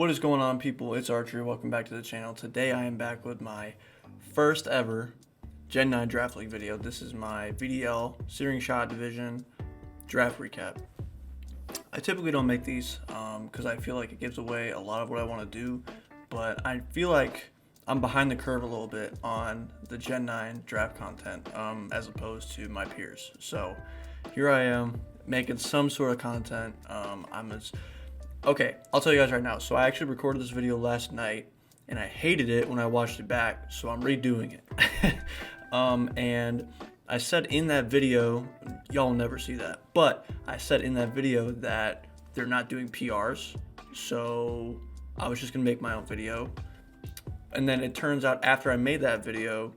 What is going on, people? It's Archer. Welcome back to the channel. Today I am back with my first ever Gen 9 Draft League video. This is my VDL Searing Shot Division draft recap. I typically don't make these because I feel like it gives away a lot of what I want to do, but I feel like I'm behind the curve a little bit on the Gen 9 draft content as opposed to my peers. So here I am making some sort of content. Okay, I'll tell you guys right now. So I actually recorded this video last night, and I hated it when I watched it back, so I'm redoing it. And I said in that video, y'all will never see that, but I said in that video that they're not doing PRs, so I was just gonna make my own video. And then it turns out after I made that video,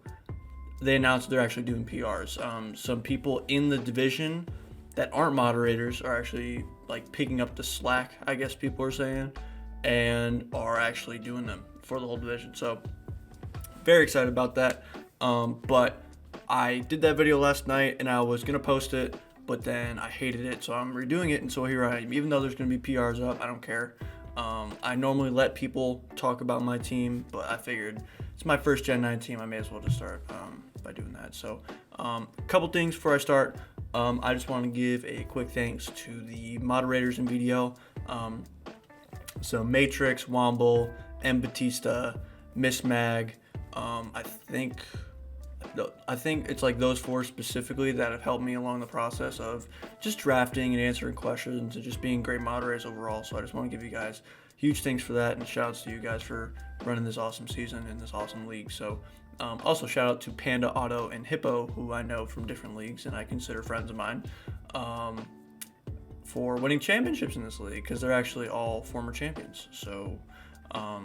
they announced they're actually doing PRs. Some people in the division that aren't moderators are actually like picking up the slack, I guess people are saying, and are actually doing them for the whole division. So very excited about that. But I did that video last night and I was gonna post it, but then I hated it, so I'm redoing it. And so here I am. Even though there's gonna be PRs up, I don't care. I normally let people talk about my team, but I figured it's my first Gen 9 team. I may as well just start by doing that. So a couple things before I start. I just want to give a quick thanks to the moderators in VDL. So Matrix, Womble, M. Batista, Miss Mag. I think it's like those four specifically that have helped me along the process of just drafting and answering questions and just being great moderators overall. So I just want to give you guys huge thanks for that, and shout outs to you guys for running this awesome season in this awesome league. So also shout out to Panda, Otto, and Hippo, who I know from different leagues and I consider friends of mine, for winning championships in this league, because they're actually all former champions. So I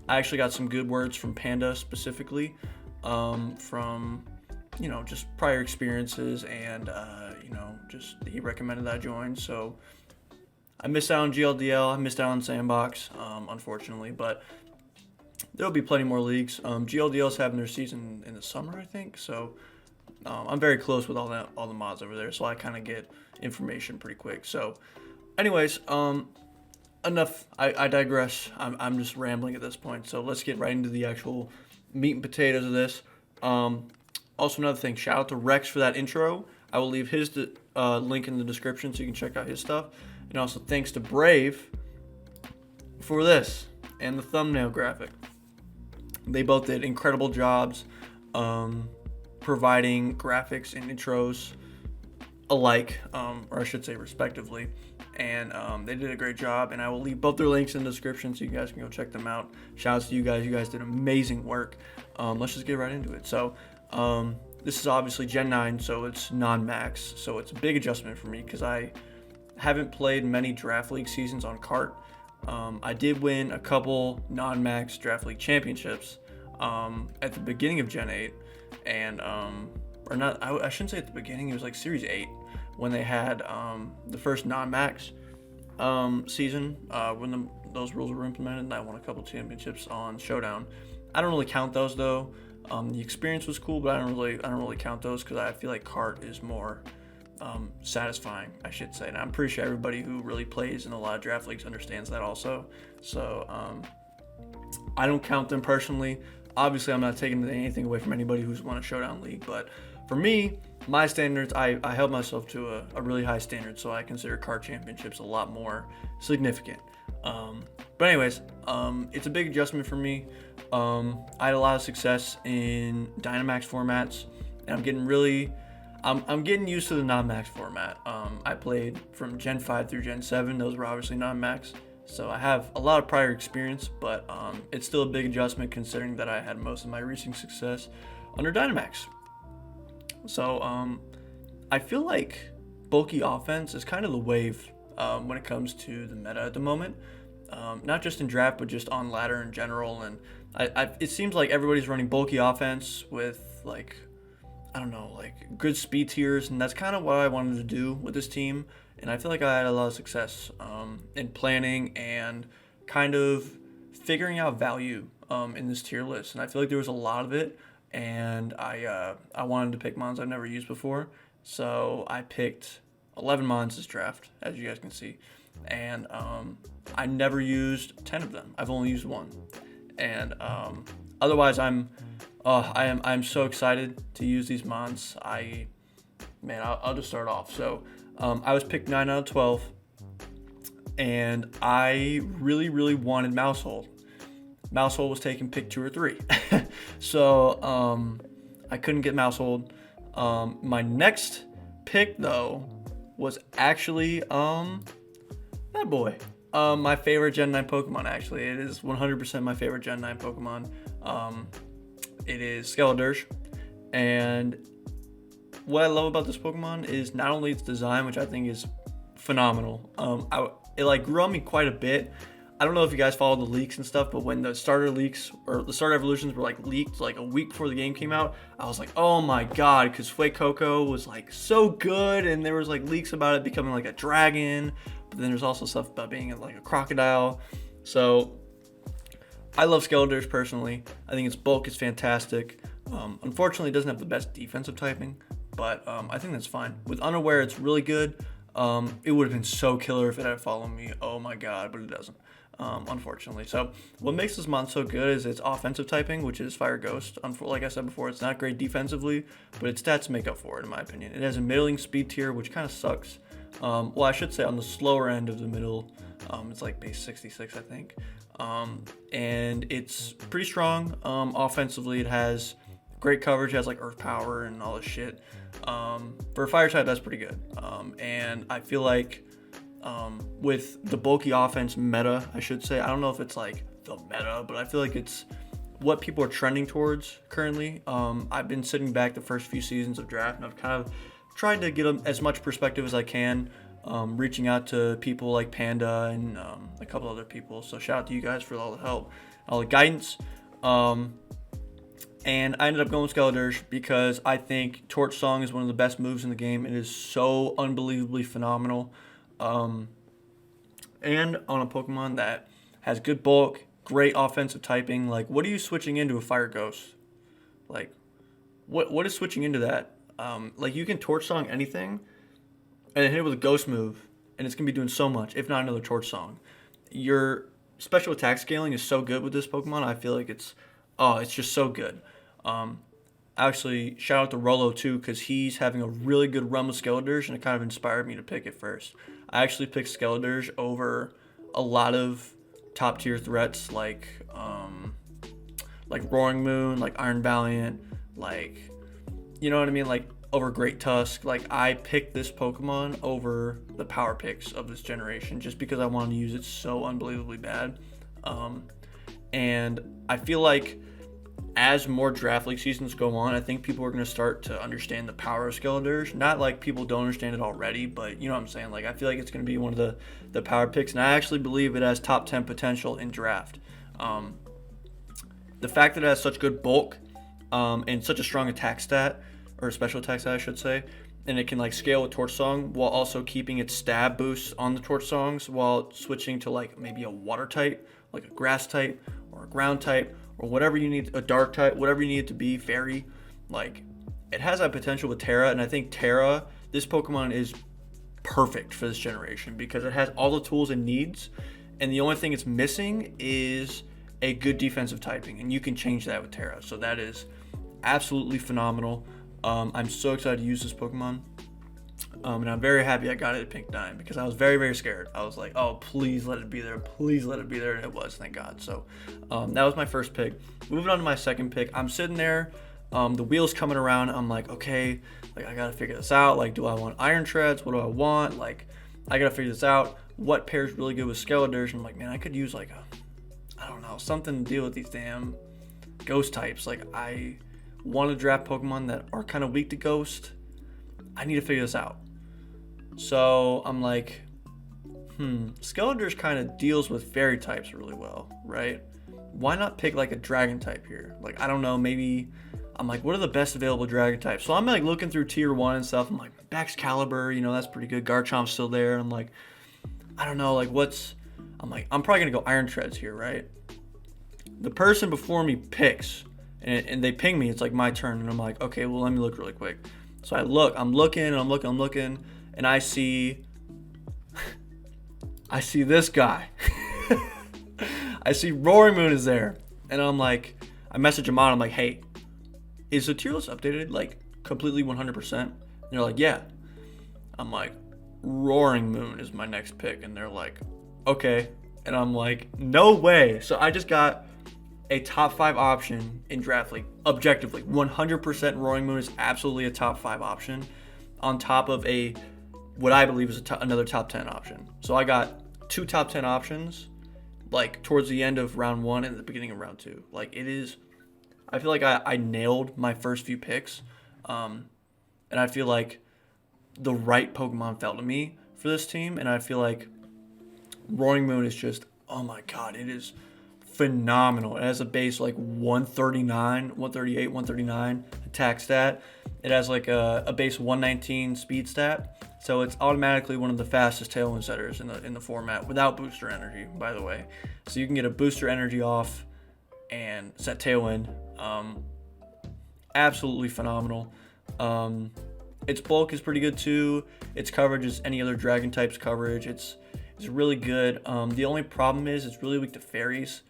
actually got some good words from Panda specifically, from just prior experiences, and just he recommended that I join. So I missed out on GLDL, I missed out on Sandbox, unfortunately, but there'll be plenty more leagues. GLDL's having their season in the summer, I think. So I'm very close with all the mods over there, so I kind of get information pretty quick. So, anyways, enough. I digress. I'm just rambling at this point. So let's get right into the actual meat and potatoes of this. Also, another thing. Shout out to R.E.X for that intro. I will leave his link in the description so you can check out his stuff. And also thanks to Brave for this and the thumbnail graphic. They both did incredible jobs providing graphics and intros alike, or I should say respectively. And they did a great job, and I will leave both their links in the description so you guys can go check them out. Shouts to you guys. You guys did amazing work. Let's just get right into it. So this is obviously Gen 9, so it's non-max. So it's a big adjustment for me because I haven't played many Draft League seasons on cart. I did win a couple non-max Draft League championships at the beginning of Gen 8, and or not. I shouldn't say at the beginning. It was like Series 8 when they had the first non-max season when those rules were implemented, and I won a couple championships on Showdown. I don't really count those though. The experience was cool, but I don't really count those because I feel like cart is more satisfying, I should say. And I'm pretty sure everybody who really plays in a lot of draft leagues understands that also. So I don't count them personally. Obviously, I'm not taking anything away from anybody who's won a Showdown league, but for me, my standards, I held myself to a really high standard, so I consider card championships a lot more significant. But anyways, it's a big adjustment for me. I had a lot of success in Dynamax formats, and I'm getting used to the non-max format. I played from Gen 5 through Gen 7. Those were obviously non-max. So I have a lot of prior experience, but it's still a big adjustment considering that I had most of my recent success under Dynamax. So I feel like bulky offense is kind of the wave when it comes to the meta at the moment. Not just in draft, but just on ladder in general. And it seems like everybody's running bulky offense with like good speed tiers, and that's kind of what I wanted to do with this team. And I feel like I had a lot of success in planning and kind of figuring out value in this tier list. And I feel like there was a lot of it, and I wanted to pick mons I've never used before. So I picked 11 mons this draft, as you guys can see. and I never used 10 of them. I've only used one, and otherwise I'm so excited to use these mons. I'll just start off. So I was picked 9 out of 12, and I really wanted Mousehold. Mousehold was taken pick 2 or 3. So I couldn't get Mousehold. My next pick though was actually that boy. My favorite Gen 9 Pokemon, actually. It is 100% my favorite Gen 9 Pokemon. It is Skeledirge. And what I love about this Pokemon is not only its design, which I think is phenomenal. It like grew on me quite a bit. I don't know if you guys followed the leaks and stuff, but when the starter leaks or the starter evolutions were like leaked like a week before the game came out, I was like, oh my god, because Fuecoco was like so good, and there was like leaks about it becoming like a dragon, but then there's also stuff about being like a crocodile. So I love Skeledirge personally. I think its bulk is fantastic. Unfortunately, it doesn't have the best defensive typing, but I think that's fine. With Unaware, it's really good. It would have been so killer if it had followed me. Oh my god, but it doesn't. Unfortunately. So what makes this mon so good is its offensive typing, which is Fire Ghost. Like I said before, it's not great defensively, but its stats make up for it in my opinion. It has a middling speed tier, which kind of sucks. Well, I should say on the slower end of the middle, it's like base 66, I think. And it's pretty strong. Offensively, it has great coverage. It has like Earth Power and all this shit. For a Fire type, that's pretty good. And I feel like with the bulky offense meta, I should say, I don't know if it's like the meta, but I feel like it's what people are trending towards currently. I've been sitting back the first few seasons of draft, and I've kind of tried to get as much perspective as I can, reaching out to people like Panda and a couple other people. So shout out to you guys for all the help, all the guidance. And I ended up going with Skeledirge because I think Torch Song is one of the best moves in the game. It is so unbelievably phenomenal. And on a Pokemon that has good bulk, great offensive typing, like what are you switching into a Fire Ghost? Like what is switching into that? Like you can Torch Song anything and hit it with a Ghost move, and it's gonna be doing so much, if not another Torch Song. Your special attack scaling is so good with this Pokemon. I feel like it's just so good. Actually, shout out to Rolo too, because he's having a really good run with Skeledirge, and it kind of inspired me to pick it first. I actually picked Skeledirge over a lot of top tier threats like Roaring Moon, like Iron Valiant, like, you know what I mean, like over Great Tusk. Like I picked this Pokemon over the power picks of this generation just because I wanted to use it so unbelievably bad. And I feel like as more draft league seasons go on, I think people are going to start to understand the power of Skeledirge. Not like people don't understand it already, but you know what I'm saying? Like I feel like it's going to be one of the power picks, and I actually believe it has top 10 potential in draft. The fact that it has such good bulk and such a strong attack stat, or special attack stat I should say, and it can like scale with Torch Song while also keeping its stab boosts on the Torch Songs while switching to like maybe a water type, like a grass type or a ground type, or whatever you need, a dark type, whatever you need it to be, fairy. Like it has that potential with Terra, and I think Terra, this Pokemon is perfect for this generation because it has all the tools it needs, and the only thing it's missing is a good defensive typing, and you can change that with Terra. So that is absolutely phenomenal. I'm so excited to use this Pokemon, and I'm very happy I got it at Pink 9 because I was very scared. I was like, oh, please let it be there, and it was, thank God. So that was my first pick. Moving on to my second pick, I'm sitting there, the wheels coming around. I'm like, okay, like I gotta figure this out. Like, do I want Iron Treads? What do I want? Like, I gotta figure this out. What pairs really good with Skeledirge? And I'm like, man, I could use like I don't know, something to deal with these damn ghost types. Like, I want to draft Pokemon that are kind of weak to ghost. I need to figure this out. So I'm like, Skeledirge kind of deals with fairy types really well, right? Why not pick like a dragon type here? Like, I don't know, maybe I'm like, what are the best available dragon types? So I'm like looking through tier 1 and stuff. I'm like, Baxcalibur, you know, that's pretty good. Garchomp's still there. I'm like, I don't know, like I'm probably gonna go Iron Treads here, right? The person before me picks, and they ping me. It's like my turn, and I'm like, okay, well, let me look really quick. So I'm looking, and I see I see this guy. I see Roaring Moon is there. And I'm like, I message him on. I'm like, hey, is the tier list updated like completely 100%? And they're like, yeah. I'm like, Roaring Moon is my next pick. And they're like, okay. And I'm like, no way. So I just got a top 5 option in Draft League. Objectively, 100% Roaring Moon is absolutely a top 5 option on top of what I believe is another top 10 option. So I got 2 top 10 options like towards the end of round 1 and the beginning of round 2. Like it is, I feel like I nailed my first few picks. And I feel like the right Pokemon fell to me for this team. And I feel like Roaring Moon is just, oh my God, it is phenomenal. It has a base like 139, 138, 139 attack stat. It has like a base 119 speed stat. So it's automatically one of the fastest Tailwind setters in the format without booster energy, by the way. So you can get a booster energy off and set Tailwind. Absolutely phenomenal. Its bulk is pretty good too. Its coverage is any other Dragon type's coverage. It's really good. The only problem is it's really weak to fairies.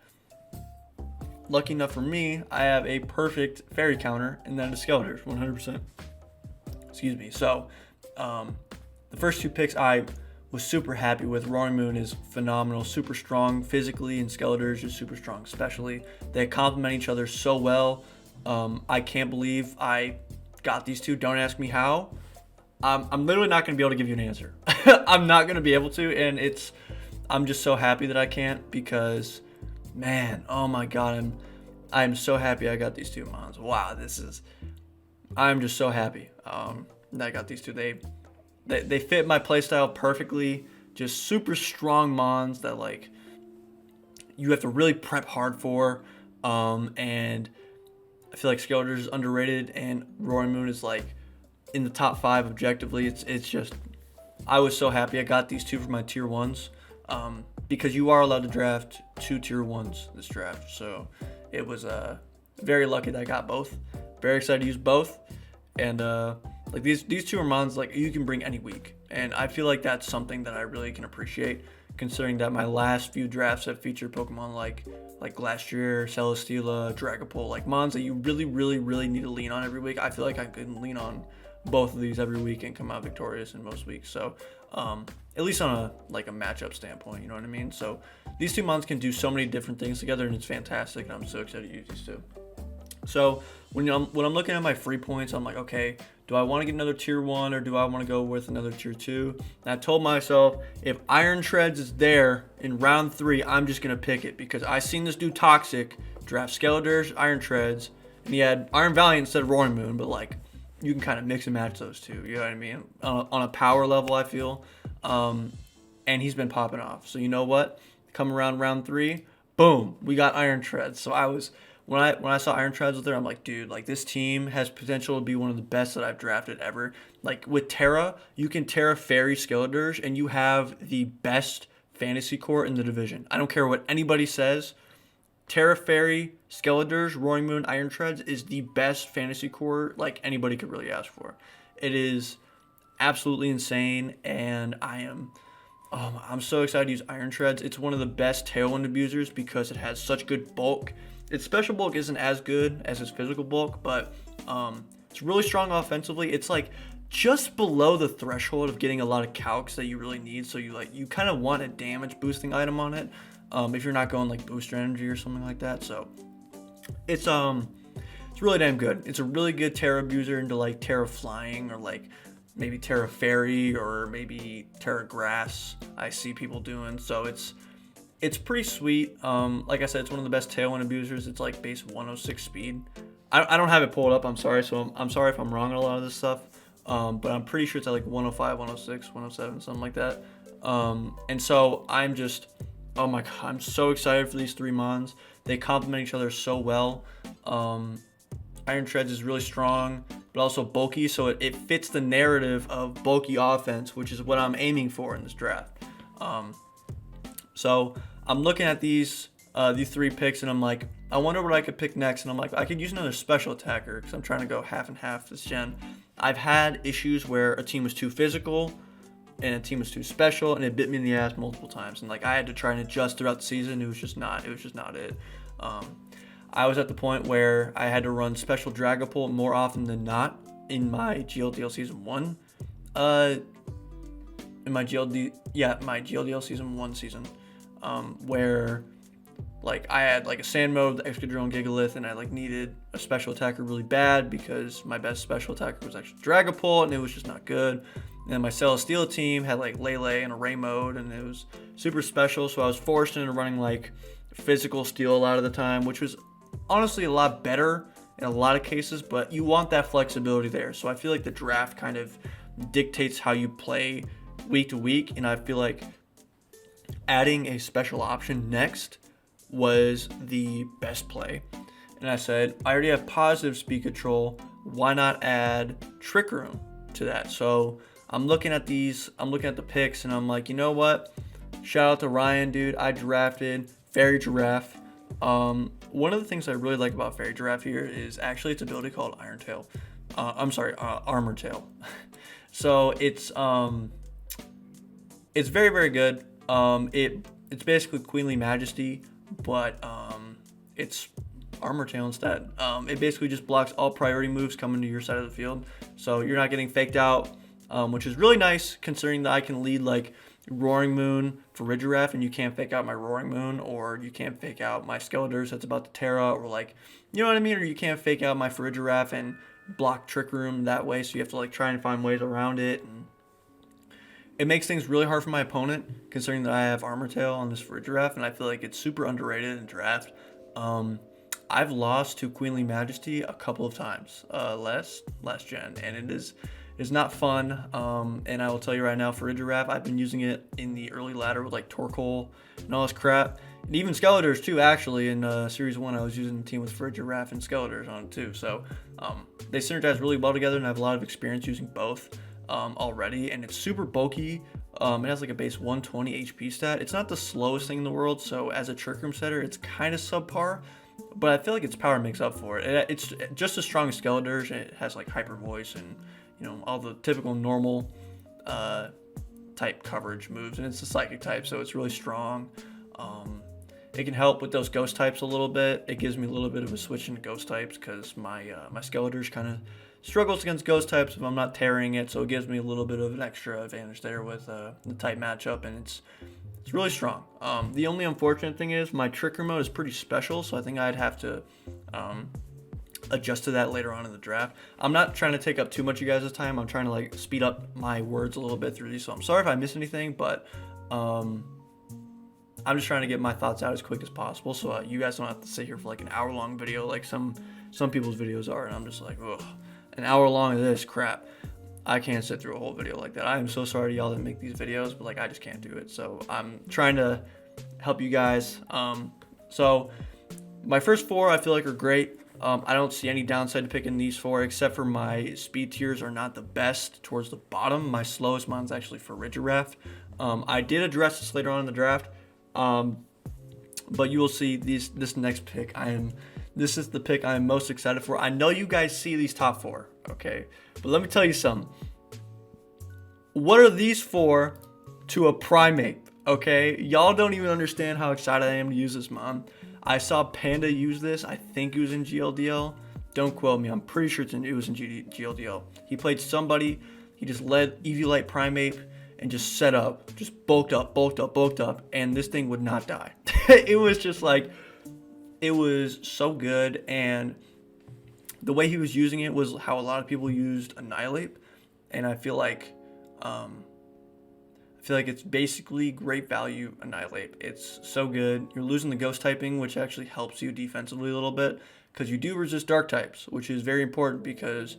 Lucky enough for me, I have a perfect fairy counter, and that is Skeletors, 100%. Excuse me. So, the first 2 picks I was super happy with. Roaring Moon is phenomenal, super strong physically, and Skeletors is super strong especially. They complement each other so well. I can't believe I got these 2. Don't ask me how. I'm literally not going to be able to give you an answer. I'm not going to be able to, and I'm just so happy that I can't because, man, oh my God, I'm so happy I got these 2 mons. Wow, I'm just so happy that I got these 2. They fit my playstyle perfectly. Just super strong mons that like you have to really prep hard for, and I feel like Skeletors is underrated, and Roaring Moon is like in the top 5 objectively. It's just, I was so happy I got these 2 for my tier 1s, because you are allowed to draft 2 tier 1s this draft. So it was very lucky that I got both. Very excited to use both, and like these 2 are mons like you can bring any week, and I feel like that's something that I really can appreciate, considering that my last few drafts have featured Pokemon like Glastrier, Celesteela, Dragapult, like mons that you really, really, really need to lean on every week. I feel like I can lean on both of these every week and come out victorious in most weeks. So at least on a matchup standpoint, you know what I mean? So these 2 mons can do so many different things together, and it's fantastic, and I'm so excited to use these 2. So when I'm looking at my free points, I'm like, okay, do I want to get another tier 1 or do I want to go with another tier 2? And I told myself, if Iron Treads is there in round 3, I'm just going to pick it because I seen this dude Toxic draft Skeletors, Iron Treads, and he had Iron Valiant instead of Roaring Moon, but like you can kind of mix and match those 2, you know what I mean? On a power level, I feel. And he's been popping off. So you know what? Come around round 3, boom, we got Iron Treads. So I was... When I saw Iron Treads with there, I'm like, dude, like this team has potential to be one of the best that I've drafted ever. Like with Terra, you can Terra Fairy Skeletors, and you have the best fantasy core in the division. I don't care what anybody says. Terra Fairy Skeletors, Roaring Moon, Iron Treads is the best fantasy core like anybody could really ask for. It is absolutely insane, and I'm so excited to use Iron Treads. It's one of the best Tailwind abusers because it has such good bulk. Its special bulk isn't as good as its physical bulk, but it's really strong offensively. It's like just below the threshold of getting a lot of calcs that you really need. So you kind of want a damage boosting item on it if you're not going like booster energy or something like that. So it's really damn good. It's a really good Terra abuser into like Terra Flying or like maybe Terra Fairy or maybe Terra Grass. I see people doing. So it's pretty sweet. Like I said, it's one of the best Tailwind abusers. It's like base 106 speed. I don't have it pulled up. I'm sorry. So I'm sorry if I'm wrong on a lot of this stuff. But I'm pretty sure it's at like 105, 106, 107, something like that. And so I'm just, oh my God, I'm so excited for these 3 mons. They complement each other so well. Iron Treads is really strong, but also bulky. So it fits the narrative of bulky offense, which is what I'm aiming for in this draft. So I'm looking at these 3 picks, and I'm like, I wonder what I could pick next. And I'm like, I could use another special attacker because I'm trying to go half and half this gen. I've had issues where a team was too physical and the team was too special, and it bit me in the ass multiple times. And like I had to try and adjust throughout the season. It was just not it. I was at the point where I had to run special Dragapult more often than not in my GLDL season 1. In my GLDL season 1 season, where like I had like a sand mode, the Excadrill and Gigalith, and I like needed a special attacker really bad because my best special attacker was actually Dragapult, and it was just not good. And then my Celesteela team had like Lele and a Ray mode, and it was super special, so I was forced into running like physical steel a lot of the time, which was honestly a lot better in a lot of cases, but you want that flexibility there. So I feel like the draft kind of dictates how you play week to week, and I feel like adding a special option next was the best play. And I said, I already have positive speed control, why not add Trick Room to that? So I'm looking at the picks, and I'm like, you know what? Shout out to Ryan, dude. I drafted Fairy Giraffe. One of the things I really like about Fairy Giraffe here is actually its ability called Armor Tail. So it's very, very good. It's basically Queenly Majesty, but it's Armor Tail instead. It basically just blocks all priority moves coming to your side of the field, so you're not getting faked out, which is really nice considering that I can lead like Roaring Moon for Regiroth, and you can't fake out my Roaring Moon, or you can't fake out my Skeletors that's about to Terra, or like, you know what I mean, or you can't fake out my Farigiraf and block Trick Room that way, so you have to like try and find ways around it, and it makes things really hard for my opponent considering that I have Armor Tail on this Farigiraf, and I feel like it's super underrated in draft. I've lost to Queenly Majesty a couple of times last gen, and it is not fun, and I will tell you right now, for Farigiraf, I've been using it in the early ladder with like Torkoal and all this crap, and even Skeletors too. Actually, in Series 1, I was using the team with Farigiraf and Skeletors on it too, so they synergize really well together, and I have a lot of experience using both already, and it's super bulky. It has like a base 120 HP stat. It's not the slowest thing in the world, so as a Trick Room setter, it's kind of subpar, but I feel like its power makes up for it. It's just as strong as Skeletors, and it has like Hyper Voice and, you know, all the typical normal type coverage moves, and it's a Psychic type, so it's really strong. It can help with those Ghost types a little bit. It gives me a little bit of a switch into Ghost types because my Skeletors kind of struggles against Ghost types if I'm not tearing it, so it gives me a little bit of an extra advantage there with the type matchup, and it's really strong. The only unfortunate thing is my Trick Room mode is pretty special, so I think I'd have to adjust to that later on in the draft. I'm not trying to take up too much of you guys' time. I'm trying to like speed up my words a little bit through these, so I'm sorry if I miss anything, but I'm just trying to get my thoughts out as quick as possible, so you guys don't have to sit here for like an hour-long video like some people's videos are, and I'm just like, ugh, an hour long of this crap. I can't sit through a whole video like that. I am so sorry to y'all that make these videos, but like I just can't do it. So I'm trying to help you guys. So my first 4 I feel like are great. I don't see any downside to picking these 4, except for my speed tiers are not the best towards the bottom. My slowest mine's actually for Regiroth. I did address this later on in the draft, but you will see this next pick. This is the pick I am most excited for. I know you guys see these top 4, okay? But let me tell you something. What are these for to a Primate, okay? Y'all don't even understand how excited I am to use this, Mom. I saw Panda use this. I think it was in GLDL. Don't quote me. I'm pretty sure it was in GLDL. He played somebody. He just led Eviolite Primate and just set up, just bulked up, and this thing would not die. It was just like, it was so good, and the way he was using it was how a lot of people used Annihilate, and I feel like it's basically great value Annihilate. It's so good. You're losing the Ghost typing, which actually helps you defensively a little bit, because you do resist Dark types, which is very important because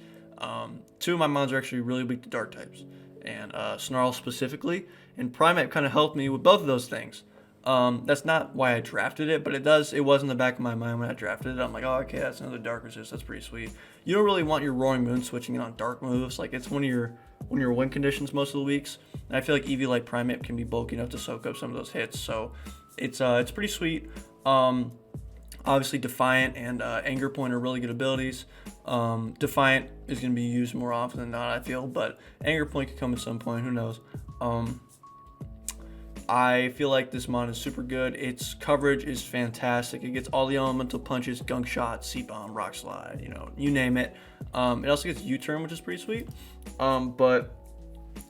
2 of my mons are actually really weak to Dark types, and Snarl specifically, and Primate kind of helped me with both of those things. That's not why I drafted it, but it was in the back of my mind when I drafted it. I'm like, oh, okay, that's another Dark resist. That's pretty sweet. You don't really want your Roaring Moon switching in on Dark moves. Like, it's one of your win conditions most of the weeks. And I feel like Eviolite Primate can be bulky enough to soak up some of those hits. So it's pretty sweet. Obviously, Defiant and Anger Point are really good abilities. Defiant is going to be used more often than not, I feel, but Anger Point could come at some point. Who knows? I feel like this mon is super good. Its coverage is fantastic. It gets all the elemental punches, gunk shot, seat bomb, rock slide, you name it. It also gets U-turn, which is pretty sweet. But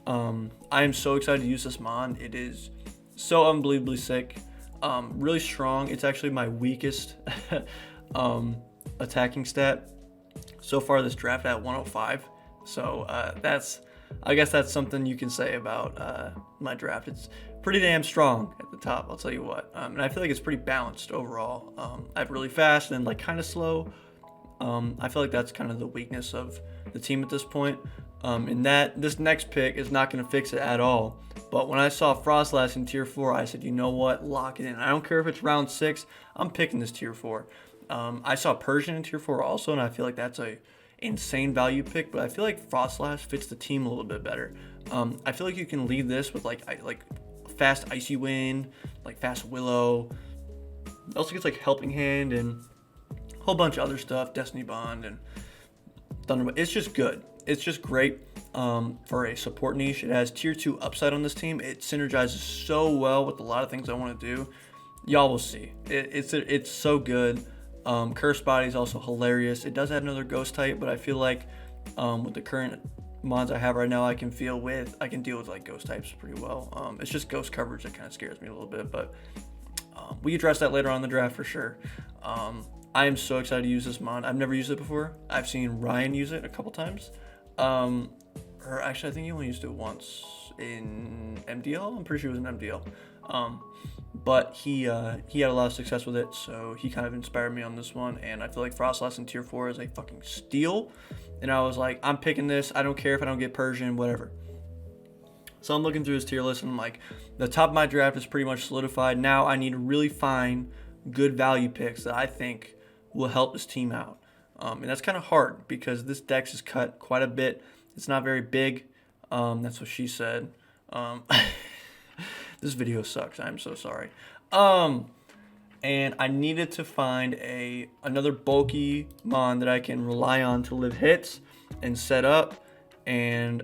I am so excited to use this mon. It is so unbelievably sick. Really strong. It's actually my weakest attacking stat so far this draft at 105. So I guess that's something you can say about my draft. It's pretty damn strong at the top, I'll tell you what. And I feel like it's pretty balanced overall. I have really fast and like kind of slow. I feel like that's kind of the weakness of the team at this point. And that this next pick is not going to fix it at all. But when I saw Frostlass in tier 4, I said, you know what, lock it in. I don't care if it's round 6, I'm picking this tier 4. I saw Persian in tier 4 also, and I feel like that's a insane value pick, but I feel like Frostlass fits the team a little bit better. I feel like you can lead this with like fast Icy Wind, like fast Willow. It also gets like Helping Hand and a whole bunch of other stuff, Destiny Bond and Thunderbolt. It's just good. It's just great for a support niche. It has tier 2 upside on this team. It synergizes so well with a lot of things I want to do. Y'all will see. It's so good. Curse Body is also hilarious. It does add another ghost type, but I feel like with the current mods I have right now, I can deal with like ghost types pretty well. It's just ghost coverage that kind of scares me a little bit, but we address that later on in the draft for sure. I am so excited to use this mod. I've never used it before. I've seen Ryan use it a couple times. Or actually, I think he only used it once in MDL. I'm pretty sure it was an MDL. But he had a lot of success with it, so he kind of inspired me on this one. And I feel like Frostlass in tier 4 is a fucking steal. And I was like, I'm picking this. I don't care if I don't get Persian, whatever. So I'm looking through his tier list, and I'm like, the top of my draft is pretty much solidified. Now I need to really find good value picks that I think will help this team out. And that's kind of hard because this dex is cut quite a bit. It's not very big. That's what she said. This video sucks. I'm so sorry. And I needed to find another bulky mon that I can rely on to live hits and set up and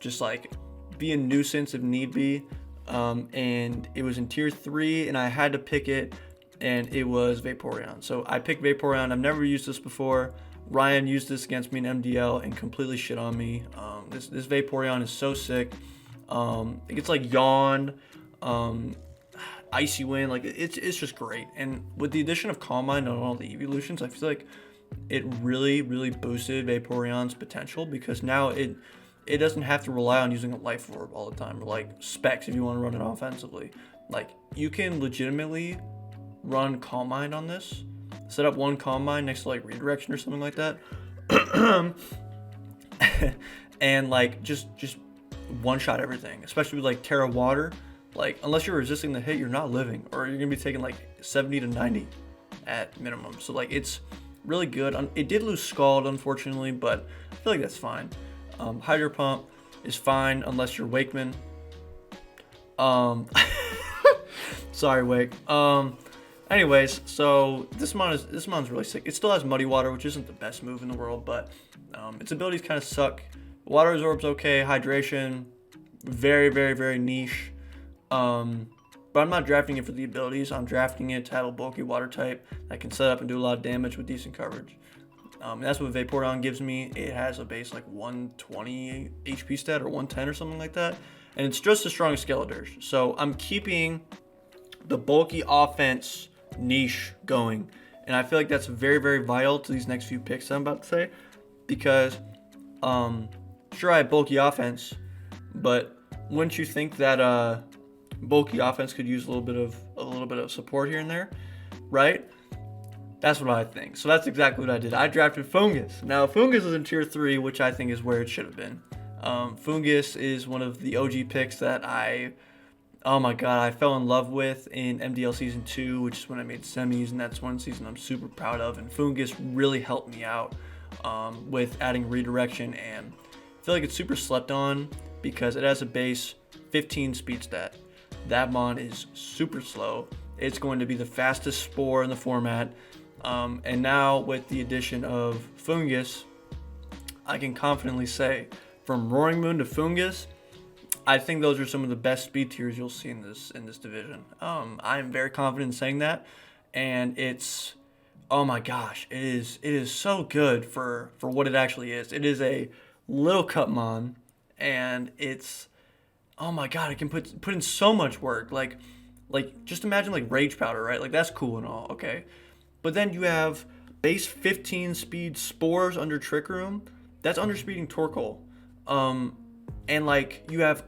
just like be a nuisance if need be. And it was in tier 3 and I had to pick it, and it was Vaporeon. So I picked Vaporeon. I've never used this before. Ryan used this against me in MDL and completely shit on me. This Vaporeon is so sick. It gets like Yawn, Icy Wind, like it's just great. And with the addition of Calm Mind on all the evolutions, I feel like it really boosted Vaporeon's potential, because now it doesn't have to rely on using a Life Orb all the time, or like Specs if you want to run it offensively. Like you can legitimately run Calm Mind on this, set up one Calm Mind next to like Redirection or something like that, and like just one shot everything, especially with like Terra Water. Like unless you're resisting the hit, you're not living, or you're gonna be taking like 70 to 90 at minimum. So like it's really good. It did lose Scald unfortunately, but I feel like that's fine. Hydro Pump is fine unless you're Wakeman. Sorry, Wake. Anyways, so this mon's really sick. It still has Muddy Water, which isn't the best move in the world, but its abilities kind of suck. Water Absorb's okay. Hydration, very niche. But I'm not drafting it for the abilities. I'm drafting it to have a bulky water type that can set up and do a lot of damage with decent coverage. And that's what Vaporeon gives me. It has a base like 120 HP stat or 110 or something like that. And it's just as strong as Skeletors. So I'm keeping the bulky offense niche going. And I feel like that's very vital to these next few picks I'm about to say. Because, sure, I have bulky offense, but wouldn't you think that bulky offense could use a little bit of support here and there, right? That's what I think. So that's exactly what I did. I drafted Fungus. Now Fungus is in tier 3, which I think is where it should have been. Fungus is one of the OG picks that oh my god, I fell in love with in MDL season 2, which is when I made semis, and that's one season I'm super proud of. And Fungus really helped me out with adding Redirection, and I feel like it's super slept on because it has a base 15 speed stat. That mon is super slow. It's going to be the fastest Spore in the format. And now with the addition of Fungus, I can confidently say from Roaring Moon to Fungus, I think those are some of the best speed tiers you'll see in this division. I am very confident in saying that, and it's, oh my gosh, it is so good for what it actually is. It is a little Cutmon, and it's, oh my god, it can put in so much work. Like just imagine like Rage Powder, right? Like that's cool and all, okay, but then you have base 15 speed Spores under Trick Room. That's underspeeding Torkoal. And like you have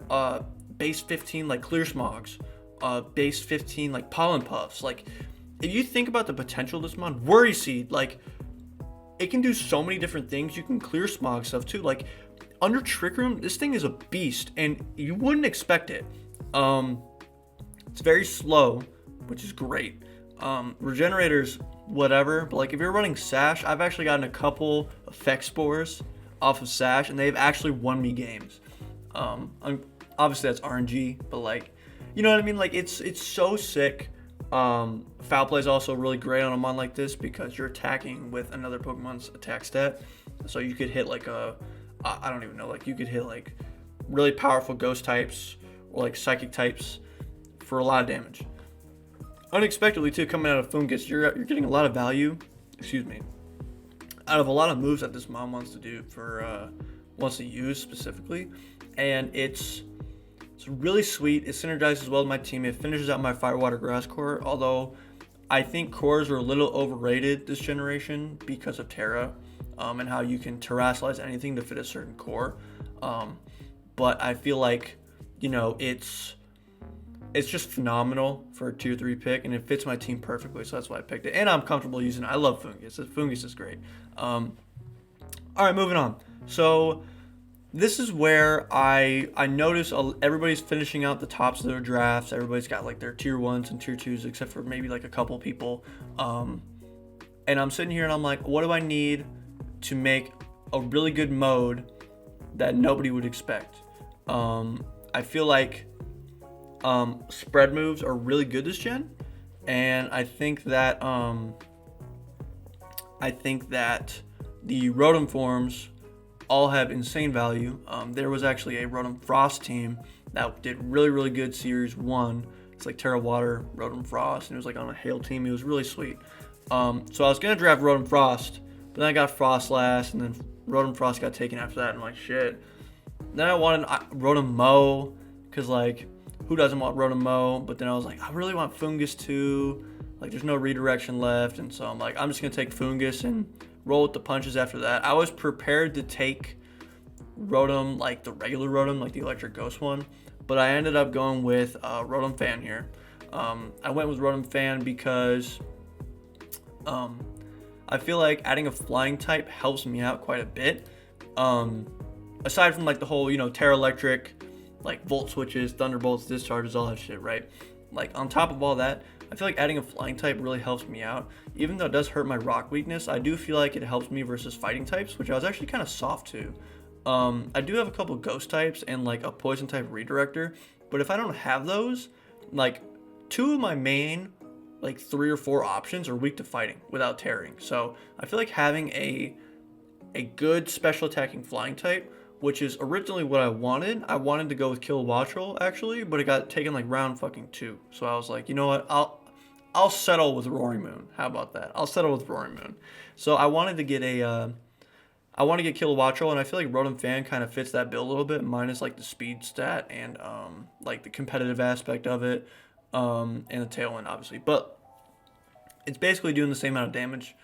base 15 like Clear Smogs, base 15 like Pollen Puffs. Like if you think about the potential of this mod, Worry Seed, like it can do so many different things. You can Clear Smog stuff too. Like under Trick Room, this thing is a beast, and you wouldn't expect it. It's very slow, which is great. Regenerators, whatever, but like if you're running Sash, I've actually gotten a couple Effect Spores off of Sash, and they've actually won me games. Obviously that's RNG, but like, you know what I mean? Like it's so sick. Foul Play is also really great on a mon like this because you're attacking with another Pokemon's attack stat, so you could hit like I don't even know, like you could hit like really powerful ghost types or like psychic types for a lot of damage. Unexpectedly too, coming out of Fungus, you're getting a lot of value, out of a lot of moves that this mom wants to do wants to use specifically, and it's really sweet. It synergizes well with my team. It finishes out my Firewater Grass core, although I think cores are a little overrated this generation because of Terra, and how you can terrestrialize anything to fit a certain core. But I feel like, you know, it's just phenomenal for a tier 3 pick, and it fits my team perfectly, so that's why I picked it. And I'm comfortable using it. I love Fungus. Fungus is great. All right, moving on. So this is where I notice everybody's finishing out the tops of their drafts. Everybody's got like their tier 1s and tier 2s, except for maybe like a couple people. And I'm sitting here and I'm like, what do I need to make a really good mode that nobody would expect? I feel like spread moves are really good this gen, and I think that the Rotom forms all have insane value. There was actually a Rotom Frost team that did really good Series 1. It's like Terra Water, Rotom Frost, and it was like on a Hail team. It was really sweet. So I was gonna draft Rotom Frost, but then I got Frost last, and then Rotom Frost got taken after that, and I'm like, shit. Then I wanted Rotom Mow, because like, who doesn't want Rotom Mow? But then I was like, I really want Fungus too. Like, there's no redirection left, and so I'm like, I'm just gonna take Fungus and roll with the punches after that. I was prepared to take Rotom, like the regular Rotom, like the Electric Ghost one, but I ended up going with Rotom Fan here. I went with Rotom Fan because I feel like adding a flying type helps me out quite a bit. Aside from like the whole, you know, Terra Electric, like Volt switches, Thunderbolts, discharges, all that shit, right? Like on top of all that, I feel like adding a flying type really helps me out. Even though it does hurt my rock weakness, I do feel like it helps me versus fighting types, which I was actually kind of soft to. I do have a couple ghost types and like a poison type redirector, but if I don't have those, like 2 of my main like 3 or 4 options are weak to fighting without tearing. So I feel like having a good special attacking flying type, which is originally what I wanted. I wanted to go with Kilowattrel actually, but it got taken like round fucking 2. So I was like, you know what? I'll settle with Roaring Moon. How about that? I'll settle with Roaring Moon. So I wanted to get Kilowattrel, and I feel like Rotom Fan kind of fits that bill a little bit, minus like the speed stat and like the competitive aspect of it, and the Tailwind obviously. But it's basically doing the same amount of damage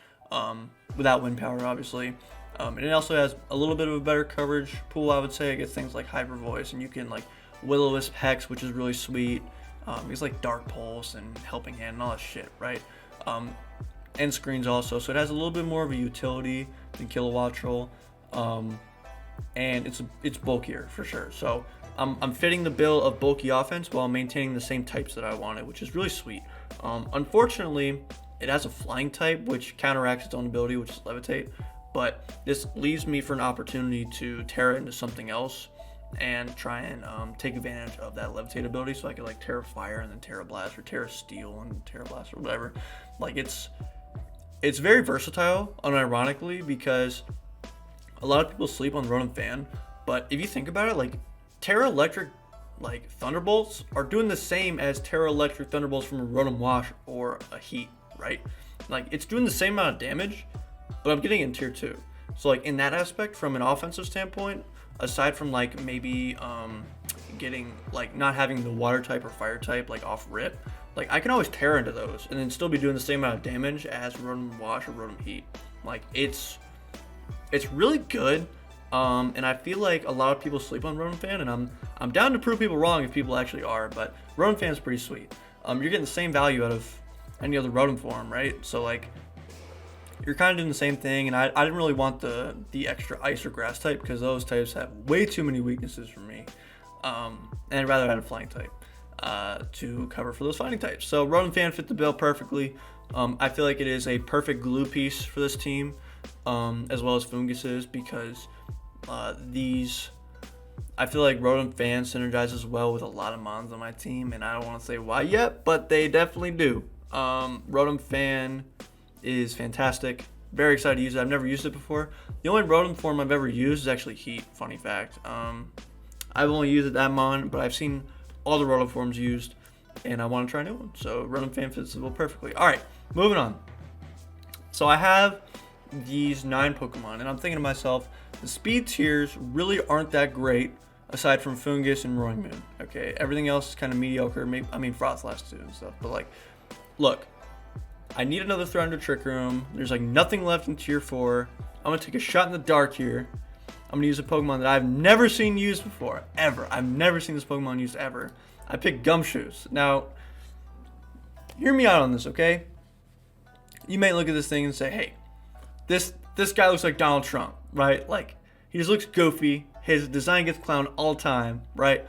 without wind power, obviously. And it also has a little bit of a better coverage pool, I would say. It gets things like Hyper Voice, and you can like Will-O-Wisp Hex, which is really sweet. It's like Dark Pulse and Helping Hand and all that shit, right? And screens also, so it has a little bit more of a utility than Kilowattrel, and it's bulkier for sure. So I'm fitting the bill of bulky offense while maintaining the same types that I wanted, which is really sweet. Unfortunately, it has a flying type, which counteracts its own ability, which is Levitate. But this leaves me for an opportunity to Terra into something else and try and take advantage of that Levitate ability, so I could like Terra Fire and then Terra Blast, or Terra Steel and Terra Blast, or whatever. Like it's It's very versatile, unironically, because a lot of people sleep on the Rotom fan, but if you think about it, like Terra Electric, like Thunderbolts are doing the same as Terra Electric Thunderbolts from a Rotom Wash or a Heat, right? Like it's doing the same amount of damage, but I'm getting it in tier 2. So like in that aspect, from an offensive standpoint, aside from like maybe getting like not having the water type or fire type like off rip, like I can always tear into those and then still be doing the same amount of damage as Rotom Wash or Rotom Heat. Like it's really good. And I feel like a lot of people sleep on Rotom Fan, and I'm down to prove people wrong if people actually are. But Rotom Fan is pretty sweet. You're getting the same value out of any other Rotom form, right? So like you're kind of doing the same thing. And I didn't really want the extra Ice or Grass type because those types have way too many weaknesses for me. And I'd rather have a Flying type to cover for those fighting types. So Rotom Fan fit the bill perfectly. I feel like it is a perfect glue piece for this team, as well as Funguses, because these, I feel like Rotom Fan synergizes well with a lot of mons on my team, and I don't want to say why yet, but they definitely do. Rotom Fan is fantastic. Very excited to use it. I've never used it before. The only Rotom form I've ever used is actually Heat, funny fact. I've only used it that mon, but I've seen all the Rotom forms used, and I want to try a new one. So Rotom Fan fits the bill perfectly. All right, moving on. So I have these 9 Pokemon, and I'm thinking to myself, the speed tiers really aren't that great aside from Fungus and Roaring Moon. Okay, everything else is kind of mediocre. Maybe, I mean Frostlass too and stuff, but like, look, I need another Threatened Trick Room. There's like nothing left in tier 4. I'm gonna take a shot in the dark here. I'm gonna use a Pokemon that I've never seen used before, ever. I've never seen this Pokemon used ever. I picked Gumshoos. Now, hear me out on this, okay? You may look at this thing and say, hey, this guy looks like Donald Trump, right? Like, he just looks goofy. His design gets clowned all the time, right?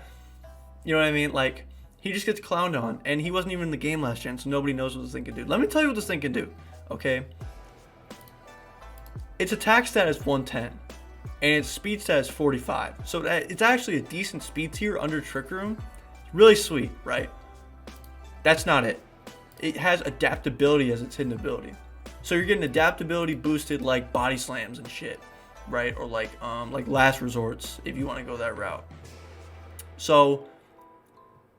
You know what I mean? Like, he just gets clowned on, and he wasn't even in the game last gen, so nobody knows what this thing can do. Let me tell you what this thing can do, okay? Its attack stat is 110, and its speed stat is 45. So it's actually a decent speed tier under Trick Room. Really sweet, right? That's not it. It has adaptability as its hidden ability. So you're getting adaptability boosted like body slams and shit, right? Or like last resorts if you want to go that route. So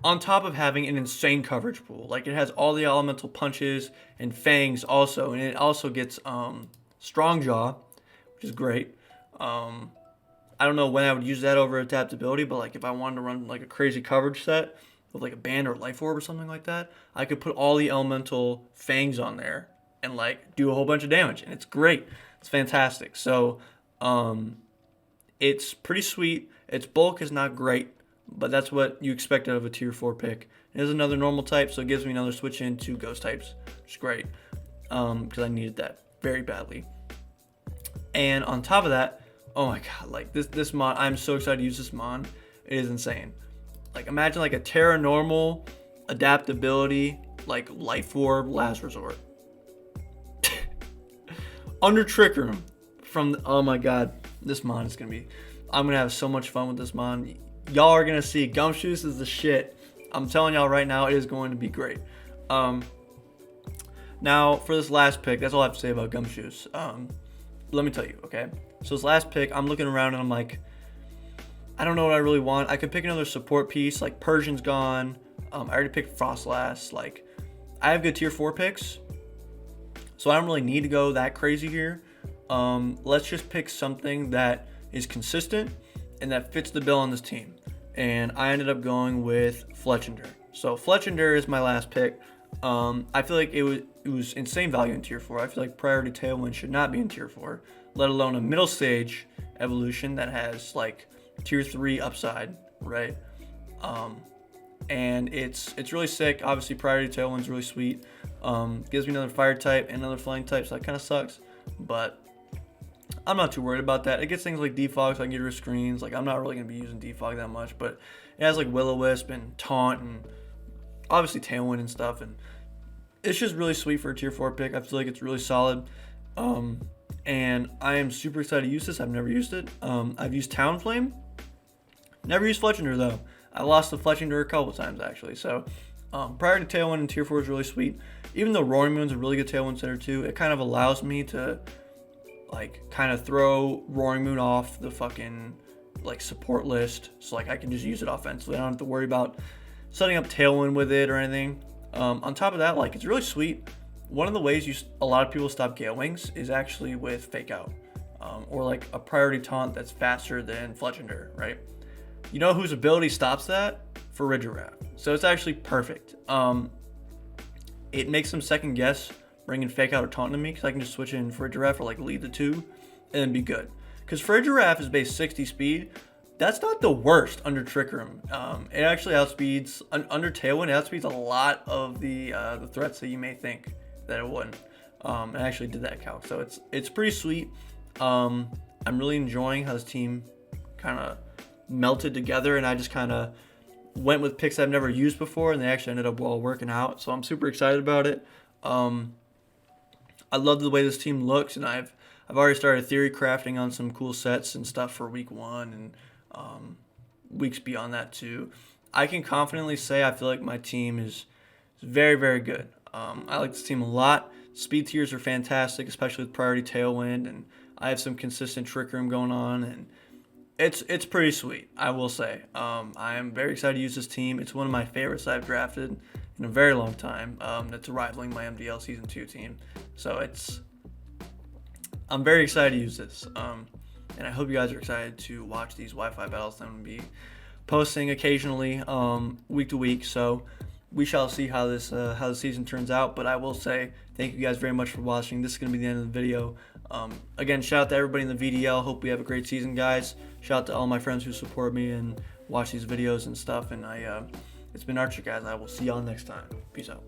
on top of having an insane coverage pool, like it has all the elemental punches and fangs also, and it also gets strong jaw, which is great. I don't know when I would use that over adaptability, but like if I wanted to run like a crazy coverage set with like a band or life orb or something like that, I could put all the elemental fangs on there and like do a whole bunch of damage, and it's great. It's fantastic. So it's pretty sweet. Its bulk is not great, but that's what you expect out of a tier 4 pick. It is another normal type, so it gives me another switch into ghost types, which is great, because I needed that very badly. And on top of that, oh my god, like this mon, I'm so excited to use this mon. It is insane. Like imagine like a Terra normal adaptability, like life orb last resort. Under Trick Room from oh my god, this mon is gonna be, I'm gonna have so much fun with this mon. Y'all are gonna see Gumshoos is the shit. I'm telling y'all right now, it is going to be great. Now for this last pick, that's all I have to say about Gumshoos. Let me tell you, okay? So this last pick, I'm looking around and I'm like, I don't know what I really want. I could pick another support piece, like Persian's gone. I already picked Frostlass. Like, I have good tier 4 picks, so I don't really need to go that crazy here. Let's just pick something that is consistent and that fits the bill on this team. And I ended up going with Fletchinder. So Fletchinder is my last pick. I feel like it was insane value in tier 4. I feel like Priority Tailwind should not be in tier 4, let alone a middle stage evolution that has like tier 3 upside, right? And it's really sick. Obviously Priority Tailwind's really sweet. Gives me another fire type and another flying type, so that kind of sucks, but I'm not too worried about that. It gets things like defog, so I can get rid of screens. Like I'm not really gonna be using defog that much, but it has like Will-O-Wisp and Taunt and obviously Tailwind and stuff, and it's just really sweet for a tier 4 pick. I feel like it's really solid, and I am super excited to use this. I've never used it. I've used Talonflame, never used Fletchinder though. I lost to Fletchinder a couple times actually, so Priority Tailwind in Tier 4 is really sweet. Even though Roaring Moon's a really good Tailwind setter too, it kind of allows me to like kind of throw Roaring Moon off the fucking like support list, so like I can just use it offensively. I don't have to worry about setting up Tailwind with it or anything. On top of that, like it's really sweet. One of the ways a lot of people stop Gale Wings is actually with Fake Out, or like a priority taunt that's faster than Fletchender, right? You know whose ability stops that? Farigiraf. So it's actually perfect. It makes them second guess bringing Fake Out or Taunt to me, because I can just switch in Farigiraf or like lead the 2 and then be good. Because Farigiraf is base 60 speed. That's not the worst under Trick Room. It actually outspeeds, under Tailwind, it outspeeds a lot of the threats that you may think that it wouldn't. It actually did that calc. So it's pretty sweet. I'm really enjoying how this team kind of melted together, and I just kind of went with picks I've never used before, and they actually ended up well working out. So I'm super excited about it. I love the way this team looks, and I've already started theory crafting on some cool sets and stuff for week 1 and weeks beyond that too. I can confidently say I feel like my team is very, very good. I like this team a lot. Speed tiers are fantastic, especially with Priority Tailwind, and I have some consistent Trick Room going on, and it's pretty sweet, I will say. I am very excited to use this team. It's one of my favorites I've drafted in a very long time. That's rivaling my MDL Season 2 team. So I'm very excited to use this. And I hope you guys are excited to watch these Wi-Fi battles that I'm going to be posting occasionally, week to week. So we shall see how the season turns out. But I will say thank you guys very much for watching. This is going to be the end of the video. Again, shout out to everybody in the VDL. Hope we have a great season, guys. Shout out to all my friends who support me and watch these videos and stuff. And it's been R.E.X, guys. I will see y'all next time. Peace out.